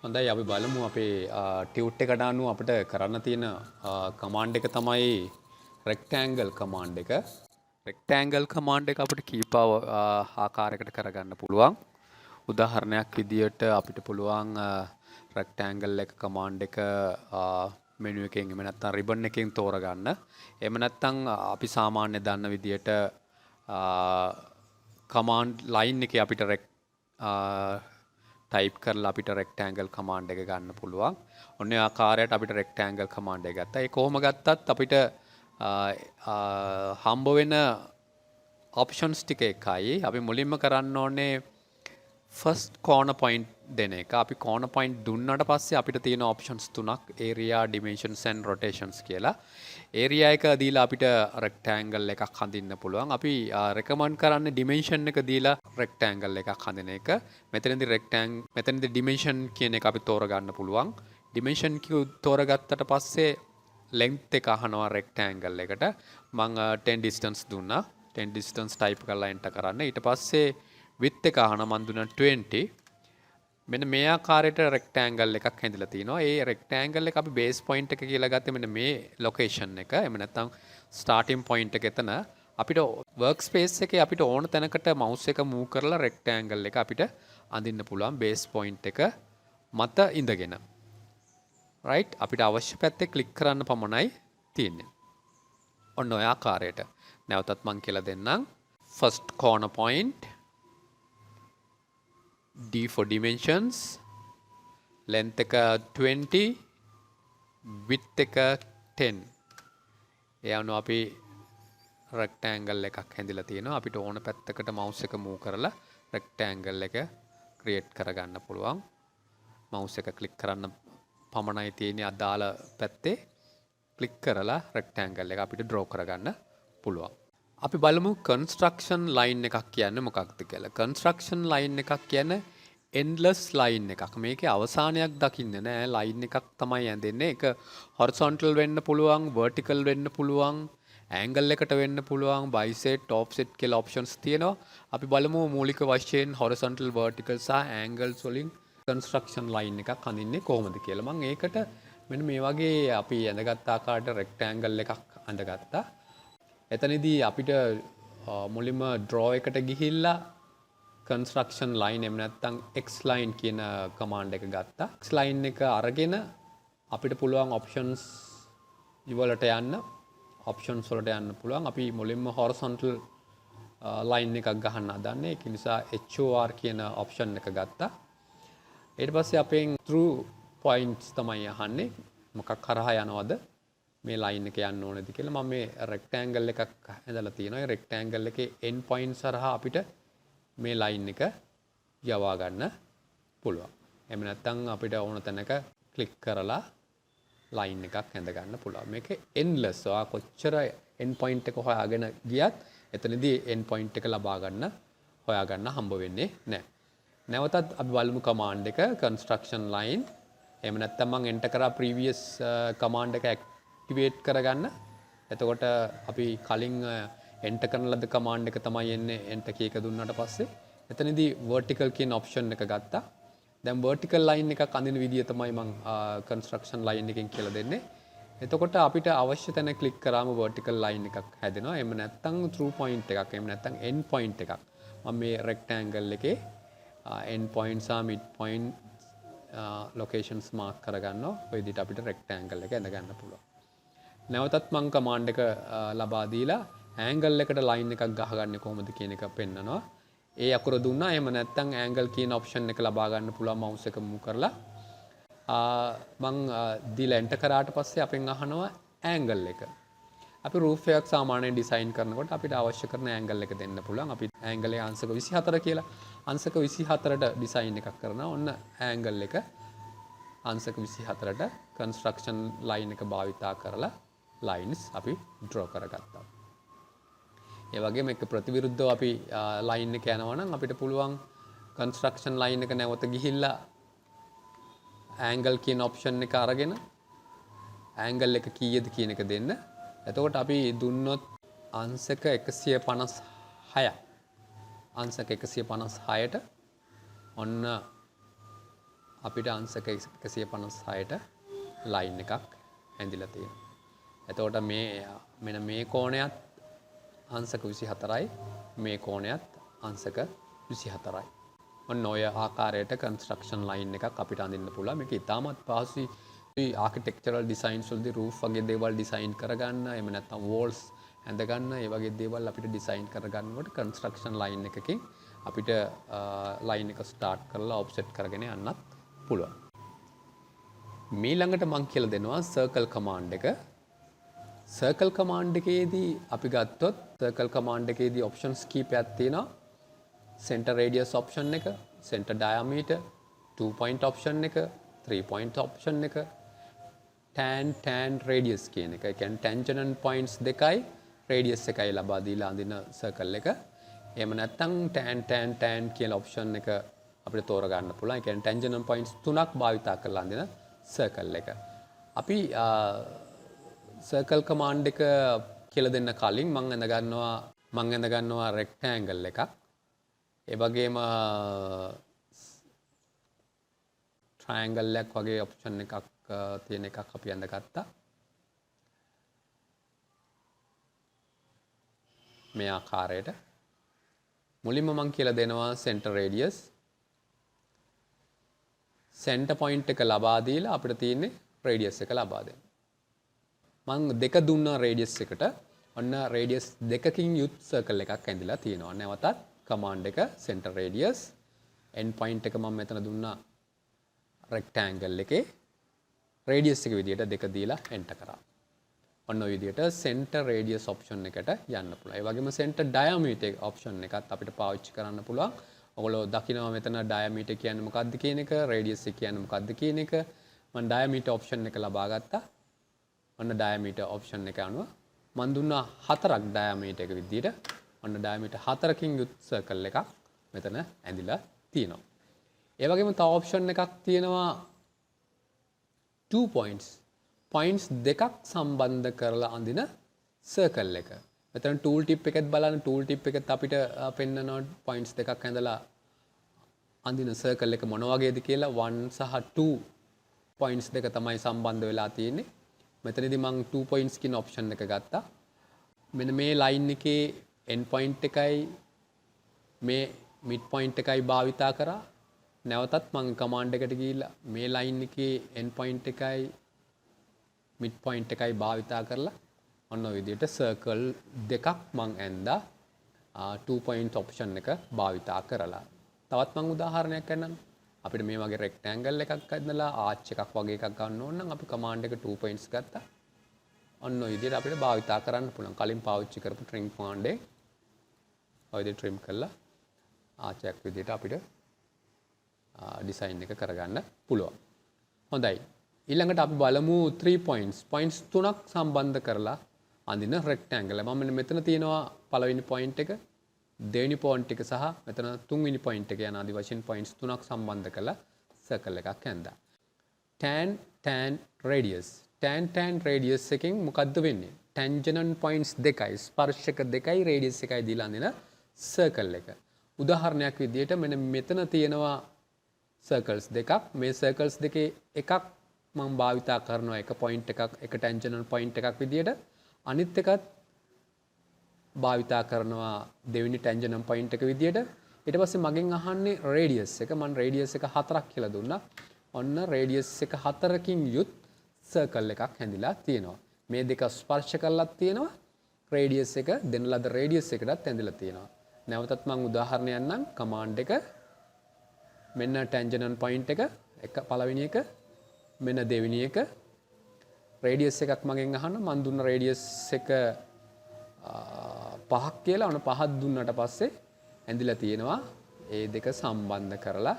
හොඳයි අපි බලමු අපේ ටියුට් එකට අනුව අපිට කරන්න තියෙන කමාන්ඩ් එක තමයි rectangle command එක. rectangle command එක අපිට කීප ආකාරයකට කරගන්න පුළුවන්. උදාහරණයක් විදියට අපිට පුළුවන් rectangle එක command එක menu එකෙන් එහෙම නැත්නම් ribbon එකෙන් තෝරගන්න. එහෙම නැත්නම් අපි සාමාන්‍ය දන්න විදියට command line එකේ අපිට type කරලා අපිට rectangle command එක ගන්න පුළුවන්. ඔන්න ඒ ආකාරයට අපිට rectangle command එක ගත්තා. ඒ කොහොම ගත්තත් අපිට හම්බ වෙන options ටික එකයි. අපි මුලින්ම කරන්න ඕනේ first corner point දෙන එක. අපි corner point දුන්නාට පස්සේ අපිට තියෙන options තුනක් area, dimensions and rotations කියලා. area එක දීලා අපිට rectangle එකක් හඳින්න පුළුවන්. අපි recommend කරන්නේ dimension එක දීලා rectangle එකක් හඳින එක. මෙතනදී dimension කියන එක අපි තෝරගන්න පුළුවන්. dimension තෝරගත්තට පස්සේ length එක අහනවා rectangle එකට. මම 10 distance දුන්නා. 10 distance type කරලා enter කරන්න. ඊට පස්සේ width එක අහනවා මම දුන්නා 20. මෙන්න මේ ආකාරයට rectangle එකක් හැදිලා තිනවා. ඒ rectangle එක අපි base point එක කියලා ගත්තේ මෙන්න මේ location එක. එහෙම නැත්නම් starting point එක එතන. අපිට workspace එකේ අපිට ඕන තැනකට mouse එක move කරලා rectangle එක අපිට අඳින්න පුළුවන් base point එක මත ඉඳගෙන. right අපිට අවශ්‍ය පැත්තේ click කරන්න පමණයි තියෙන්නේ. ඔන්න ඔය ආකාරයට. නැවතත් මම කියලා දෙන්නම්. first corner point, D for dimensions, length එක 20, width එක 10. ඒ අනුව අපි rectangle එකක් හැදිලා තියෙනවා. අපිට ඕන පැත්තකට mouse එක move කරලා rectangle එක create කරගන්න පුළුවන්. mouse එක click කරන්න පමණයි තියෙන්නේ අදාළ පැත්තේ. click කරලා rectangle එක අපිට draw කරගන්න පුළුවන්. අපි බලමු construction line එකක් කියන්නේ මොකක්ද කියලා. construction line එකක් කියන්නේ endless line එකක්. මේකේ අවසානයක් දකින්නේ නැහැ. line එකක් තමයි ඇඳෙන්නේ. ඒක horizontal වෙන්න පුළුවන්, vertical වෙන්න පුළුවන්, angle එකට වෙන්න පුළුවන්, bisect, offset කියලා options තියෙනවා. අපි බලමු මූලික වශයෙන් horizontal, vertical සහ angles වලින් construction line එකක් අඳින්නේ කොහොමද කියලා. මම ඒකට මෙන්න මේ වගේ අපි ඇඳගත් ආකාරයට rectangle එකක් අඳගත්තා. එතනදී අපිට මුලින්ම draw එකට ගිහිල්ලා construction line එහෙම නැත්නම් X line කියන command එක ගත්තා. X line එක අරගෙන අපිට පුළුවන් options වලට යන්න පුළුවන්. අපි මුලින්ම horizontal line එකක් ගහන්න හදන්නේ. ඒක නිසා HOR කියන option එක ගත්තා. ඊට පස්සේ අපෙන් through points තමයි අහන්නේ. මොකක් කරහා යනවද මේ line එක යන්න ඕනේද කියලා. මම මේ rectangle එකක් ඇඳලා තියෙනවා. ඒ rectangle එකේ end points හරහා අපිට මේ line එක යවා ගන්න පුළුවන්. එහෙම නැත්නම් අපිට ඕන තැනක click කරලා line එකක් ඇඳ ගන්න පුළුවන්. මේක endless. ඔයා කොච්චර end point එක හොයාගෙන ගියත් එතනදී end point එක ලබා ගන්න හොයාගන්න හම්බ වෙන්නේ නැහැ. නැවතත් අපි බලමු command එක construction line. එහෙම නැත්නම් මම enter කරා previous command එක activate කරගන්න. එතකොට අපි කලින් enter කරන ලද command එක තමයි එන්නේ enter key එක දුන්නාට පස්සේ. එතනදී vertical කියන option එක ගත්තා. දැන් vertical line එකක් අඳින විදිය තමයි මම construction line එකෙන් කියලා දෙන්නේ. එතකොට අපිට අවශ්‍ය තැන click කරාම vertical line එකක් හැදෙනවා. එහෙම නැත්නම් through point එකක්, එහෙම නැත්නම් end point එකක්. මම මේ rectangle එකේ end point සහ mid point locations mark කරගන්නවා. ඔය විදිහට අපිට rectangle එක ඇඳ ගන්න පුළුවන්. නැවතත් මම command එක ලබා දීලා angle එකට line එකක් ගහගන්නේ කොහොමද කියන එක පෙන්නනවා. ඒ අකුර දුන්නා. එහෙම නැත්නම් angle කියන option එක ලබා ගන්න පුළුවන් mouse එක move කරලා. මම දීලා enter කරාට පස්සේ අපෙන් අහනවා angle එක. අපි roof එකක් සාමාන්‍යයෙන් design කරනකොට අපිට අවශ්‍ය කරන angle එක දෙන්න පුළුවන්. අපි angle එක අංශක 24 කියලා අංශක 24ට design එකක් කරනවා. ඔන්න angle එක අංශක 24ට construction line එක භාවිතා කරලා lines අපි draw කරගත්තා. ඒ වගේම එක ප්‍රතිවිරුද්ධව අපි line එක යනවා නම් අපිට පුළුවන් construction line එක නැවත ගිහිල්ලා angle කියන option එක අරගෙන angle එක කීයද කියන එක දෙන්න. එතකොට අපි දුන්නොත් අංශක 156ක්. අංශක 156ට ඔන්න අපිට අංශක 156ට ලයින් එකක් ඇඳිලා තියෙනවා. එතකොට මෙන්න මේ කෝණයත් අංශක 24යි මේ කෝණයත් අංශක 24යි. ඔන්න ඔය ආකාරයට කන්ස්ට්‍රක්ෂන් ලයින් එකක් අපිට අඳින්න පුළුවන්. මේක ඉතාමත් පහසුයි. ආකිටෙක්චරල් ඩිසයින්ස් වලදී රූෆ් වගේ දේවල් ඩිසයින් කරගන්න, එහෙම නැත්නම් වෝල්ස් ඇඳගන්න, ඒ වගේ දේවල් අපිට ඩිසයින් කරගන්නකොට කන්ස්ට්‍රක්ෂන් ලයින් එකකින් අපිට ලයින් එක ස්ටාර්ට් කරලා ඔෆ්සෙට් කරගෙන යන්නත් පුළුවන්. ඊළඟට මම කියලා දෙනවා සර්කල් කමාන්ඩ් එක. සර්කල් කමාන්ඩ් එකේදී අපි ගත්තොත් සර්කල් කමාන්ඩ් එකේදී ඔප්ෂන්ස් කීපයක් තියෙනවා. center radius option එක, center diameter, 2 point option එක, 3 point option එක, tan radius කියන එක. ඒ කියන්නේ tangent points දෙකයි radius එකයි ලබා දීලා අඳින circle එක. එහෙම නැත්නම් tan කියලා option එක අපිට තෝරා ගන්න පුළුවන්. ඒ කියන්නේ tangent points තුනක් භාවිතා කරලා අඳින circle එක. අපි circle command එක කියලා දෙන්න කලින් මම ඇඳ ගන්නවා rectangle එකක්. ඒ වගේම triangle එකක් වගේ option එකක් තියෙන එකක් අපි ඇඳගත්තා. මේ ආකාරයට මුලින්ම මම කියලා දෙනවා center radius. center point එක ලබා දීලා අපිට තියෙන්නේ radius එක ලබා දෙන්න. මම දෙක දුන්නා radius එකට. ඔන්න radius දෙකකින් යුත් circle එකක් ඇඳිලා තියෙනවා. නැවතත් command එක center radius end point එක මම මෙතන දුන්නා rectangle එකේ radius එක විදියට දෙක දීලා enter කරා. ඔන්න ඔය විදියට center radius option එකට යන්න පුළුවන්. ඒ වගේම center diameter option එකත් අපිට පාවිච්චි කරන්න පුළුවන්. ඔයගොල්ලෝ දකිනවා මෙතන diameter කියන්නේ මොකක්ද කියන එක, radius එක කියන්නේ මොකක්ද කියන එක. මම diameter option එක ලබා ගත්තා. ඔන්න diameter option එක අනුව මම දුන්නා 4ක් diameter එක විදියට. ඔන්න diameter 4කින් යුත් circle එකක් මෙතන ඇඳිලා තියෙනවා. ඒ වගේම තව option එකක් තියෙනවා 2 points දෙකක් සම්බන්ධ කරලා අඳින circle එක. මෙතන tool tip එකත් බලන්න, tool tip එකත් අපිට පෙන්නනවා points දෙකක් ඇඳලා අඳින circle එක මොන වගේද කියලා. 1 සහ 2 points දෙක තමයි සම්බන්ධ වෙලා තියෙන්නේ. මෙතනදී මම 2 points කියන option එක ගත්තා. මෙන්න මේ line එකේ end point එකයි මේ mid point එකයි භාවිතා කරා. නැවතත් මම command එකට ගිහිල්ලා මේ line එකේ end point එකයි mid point එකයි භාවිතා කරලා ඔන්න ඔය විදිහට circle දෙකක් මම ඇඳා 2 point option එක භාවිතා කරලා. තවත් මම උදාහරණයක් ගන්නම්. අපිට මේ වගේ rectangle එකක් ඇඳලා arch එකක් වගේ එකක් ගන්න ඕන නම් අපි command එක 2 points ගත්තා. ඔන්න ඔය විදිහට අපිට භාවිතා කරන්න පුළුවන්. කලින් පාවිච්චි කරපු trim command එක ඔය විදිහට trim කරලා arch එකක් විදිහට අපිට design එක කරගන්න පුළුවන්. හොඳයි. ඊළඟට අපි බලමු 3 points තුනක් සම්බන්ධ කරලා අඳින rectangle. මම මෙතන තියෙනවා පළවෙනි point එක, දෙවෙනි point එක සහ මෙතන තුන්වෙනි point එක යන ආදි වශයෙන් points තුනක් සම්බන්ධ කරලා circle එකක් ඇඳා. tan radius. tan radius එකෙන් මොකද්ද වෙන්නේ? tangent points දෙකයි, ස්පර්ශක දෙකයි radius එකයි දීලා අඳින circle එක. උදාහරණයක් විදිහට මෙන්න මෙතන තියෙනවා circles දෙකක්. මේ circles දෙකේ එකක් මම භාවිතා කරනවා එක point එකක්, එක tangent point එකක් විදියට. අනිත් එකත් භාවිතා කරනවා දෙවෙනි tangent point එක විදියට. ඊට පස්සේ මගෙන් අහන්නේ radius එක. මම radius එක 4ක් කියලා දුන්නා. ඔන්න radius එක 4කින් යුත් circle එකක් හැඳිලා තියෙනවා. මේ දෙක ස්පර්ශ කරලත් තියෙනවා. radius එක දෙන ලද radius එකටත් හැඳිලා තියෙනවා. නැවතත් මම උදාහරණයක් නම් command එක මෙන්න tangent point එක පළවෙනි එක, මෙන්න දෙවෙනි එක. radius එකක් මගෙන් අහන්න. මම දුන්න radius එක 5ක් කියලා. ඔන්න 5ක් දුන්නට පස්සේ ඇඳිලා තියෙනවා ඒ දෙක සම්බන්ධ කරලා.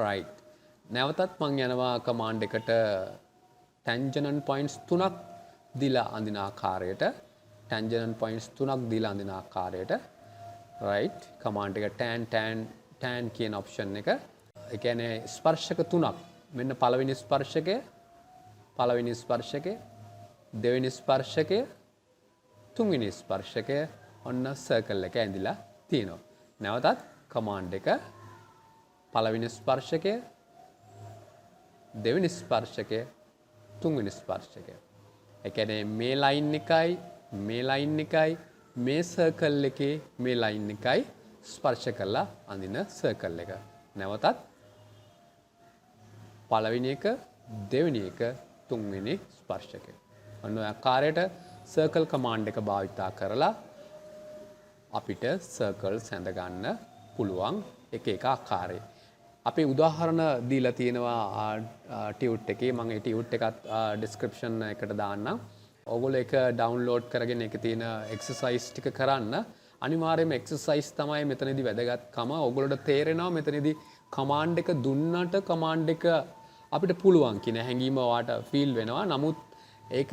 right. නැවතත් මම යනවා command එකට tangent points 3ක් දීලා අඳින ආකාරයට. tangent points 3ක් දීලා අඳින ආකාරයට. right. command එක tan කියන option එක. ඒ කියන්නේ ස්පර්ශක 3ක්. මෙන්න පළවෙනි ස්පර්ශකය, දෙවෙනි ස්පර්ශකය, තුන්වෙනි ස්පර්ශකය. ඔන්න circle එක ඇඳිලා තියෙනවා. නැවතත් command එක පළවෙනි ස්පර්ශකය, දෙවෙනි ස්පර්ශකය, තුන්වෙනි ස්පර්ශකය. ඒ කියන්නේ මේ ලයින් එකයි මේ ලයින් එකයි මේ සර්කල් එකේ මේ ලයින් එකයි ස්පර්ශ කරලා අඳින සර්කල් එක. නැවතත් පළවෙනි එක, දෙවෙනි එක, තුන්වෙනි ස්පර්ශකය. අන්න ඔය ආකාරයට සර්කල් කමාන්ඩ් එක භාවිතා කරලා අපිට සර්කල් සැඳ ගන්න පුළුවන් එක එක ආකාරයේ. අපි උදාහරණ දීලා තියෙනවා ටියුට් එකේ. මම ඒ ටියුට් එකත් ඩිස්ක්‍රිප්ෂන් එකට දාන්නම්. ඕගොල්ලෝ ඒක ඩවුන්ලෝඩ් කරගෙන ඒකේ තියෙන එක්සර්සයිස් ටික කරන්න. අනිවාර්යයෙන්ම එක්සර්සයිස් තමයි මෙතනදී වැදගත්කම. ඕගොල්ලෝට තේරෙනවා මෙතනදී කමාන්ඩ් එක දුන්නට කමාන්ඩ් එක අපිට පුළුවන් කියන හැඟීම ඔයාට ෆීල් වෙනවා. නමුත් ඒක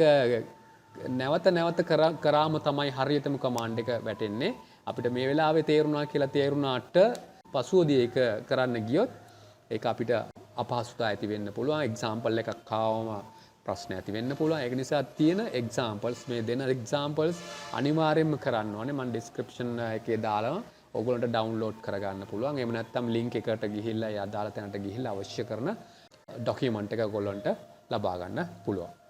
නැවත නැවත කරාම තමයි හරියටම කමාන්ඩ් එක වැටෙන්නේ. අපිට මේ වෙලාවේ තේරුණා කියලා තේරුණාට පසුවදී ඒක කරන්න ගියොත් ඒක අපිට අපහසුතාව ඇති වෙන්න පුළුවන්. එක්සැම්පල් එකක් ආවම ප්‍රශ්න ඇති වෙන්න පුළුවන්. ඒක නිසා තියෙන එක්සැම්පල්ස්, මේ දෙන එක්සැම්පල්ස් අනිවාර්යයෙන්ම කරන්න ඕනේ. මම ඩිස්ක්‍රිප්ෂන් එකේ දාලා ඔයගොල්ලන්ට ඩවුන්ලෝඩ් කරගන්න පුළුවන්. එහෙම නැත්නම් ලින්ක් එකට ගිහිල්ලා ඒ අදාළ තැනට ගිහිල්ලා අවශ්‍ය කරන ඩොකියුමන්ට් එක ඔයගොල්ලන්ට ලබා ගන්න පුළුවන්.